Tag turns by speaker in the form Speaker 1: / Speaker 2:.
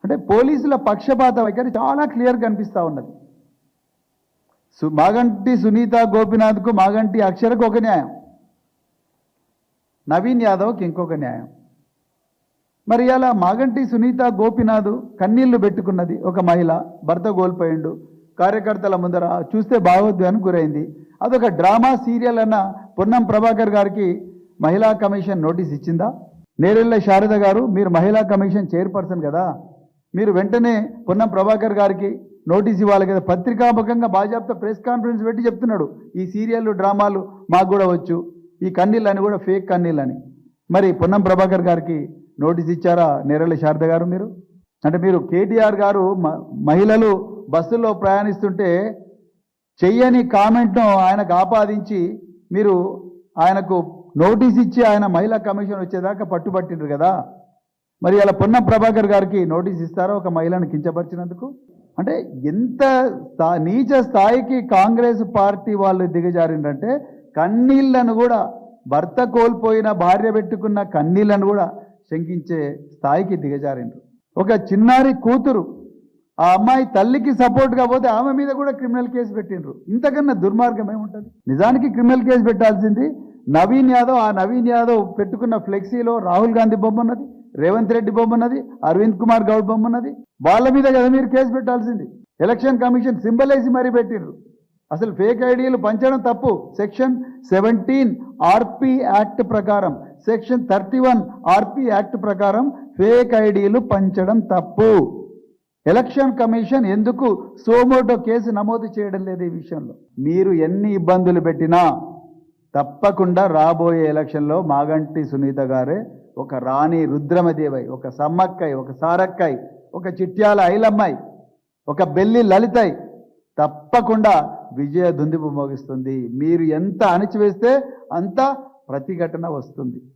Speaker 1: అంటే పోలీసుల పక్షపాత వైఖరి చాలా క్లియర్ కనిపిస్తూ ఉన్నది. మాగంటి సునీత గోపినాథ్కు మాగంటి అక్షరకు ఒక న్యాయం, నవీన్ యాదవ్కి ఇంకొక న్యాయం. మరి ఇలా మాగంటి సునీత గోపినాథ్ కన్నీళ్లు పెట్టుకున్నది, ఒక మహిళ భర్త కోల్పోయిండు, కార్యకర్తల ముందర చూస్తే భావోద్వేగానికి గురైంది. అదొక డ్రామా సీరియల్ అన్న పొన్నం ప్రభాకర్ గారికి మహిళా కమిషన్ నోటీస్ ఇచ్చిందా? నేరెళ్ళ శారద గారు, మీరు మహిళా కమిషన్ చైర్పర్సన్ కదా, మీరు వెంటనే పొన్నం ప్రభాకర్ గారికి నోటీస్ ఇవ్వాలి కదా. పత్రికాముఖంగా బాజాప్తా ప్రెస్ కాన్ఫరెన్స్ పెట్టి చెప్తున్నాడు, ఈ సీరియల్ డ్రామాలు మాకు కూడా వచ్చు, ఈ కన్నీళ్ళని కూడా ఫేక్ కన్నీళ్ళని. మరి పొన్నం ప్రభాకర్ గారికి నోటీస్ ఇచ్చారా నేరెళ్ళ శారద గారు? మీరు అంటే మీరు కేటీఆర్ గారు మహిళలు బస్సుల్లో ప్రయాణిస్తుంటే చెయ్యని కామెంట్ను ఆయనకు ఆపాదించి మీరు ఆయనకు నోటీస్ ఇచ్చి ఆయన మహిళా కమిషన్ వచ్చేదాకా పట్టుబట్టిండ్రు కదా. మరి అలా పొన్నం ప్రభాకర్ గారికి నోటీస్ ఇస్తారో ఒక మహిళను కించపరిచినందుకు? అంటే ఎంత నీచ స్థాయికి కాంగ్రెస్ పార్టీ వాళ్ళు దిగజారిందంటే కన్నీళ్లను కూడా, భర్త కోల్పోయిన భార్య పెట్టుకున్న కన్నీళ్లను కూడా శంకించే స్థాయికి దిగజారిండ్రు. ఒక చిన్నారి కూతురు, ఆ అమ్మాయి తల్లికి సపోర్ట్గా పోతే ఆమె మీద కూడా క్రిమినల్ కేసు పెట్టిండ్రు. ఇంతకన్నా దుర్మార్గం ఏముంటుంది? నిజానికి క్రిమినల్ కేసు పెట్టాల్సింది నవీన్ యాదవ్. ఆ నవీన్ యాదవ్ పెట్టుకున్న ఫ్లెక్సీలో రాహుల్ గాంధీ బొమ్మ ఉన్నది, రేవంత్ రెడ్డి బొమ్మ ఉన్నది, అరవింద్ కుమార్ గౌడ్ బొమ్మ ఉన్నది. వాళ్ళ మీద కదా మీరు కేసు పెట్టాల్సింది. ఎలక్షన్ కమిషన్ సింబల్ వేసి మరీ పెట్టిండ్రు. అసలు ఫేక్ ఐడీలు పంచడం తప్పు. సెక్షన్ 17 ఆర్పి యాక్ట్ ప్రకారం, సెక్షన్ 31 ఆర్పి యాక్ట్ ప్రకారం ఫేక్ ఐడీలు పంచడం తప్పు. ఎలక్షన్ కమిషన్ ఎందుకు సోమోటో కేసు నమోదు చేయడం లేదు ఈ విషయంలో? మీరు ఎన్ని ఇబ్బందులు పెట్టినా తప్పకుండా రాబోయే ఎలక్షన్లో మాగంటి సునీత గారే ఒక రాణి రుద్రమదేవై, ఒక సమ్మక్కై, ఒక సారక్కై, ఒక చిట్యాల ఐలమ్మాయి, ఒక బెల్లి లలితై తప్పకుండా విజయ దుందుబు మోగిస్తుంది. మీరు ఎంత అణిచివేస్తే అంత ప్రతిఘటన వస్తుంది.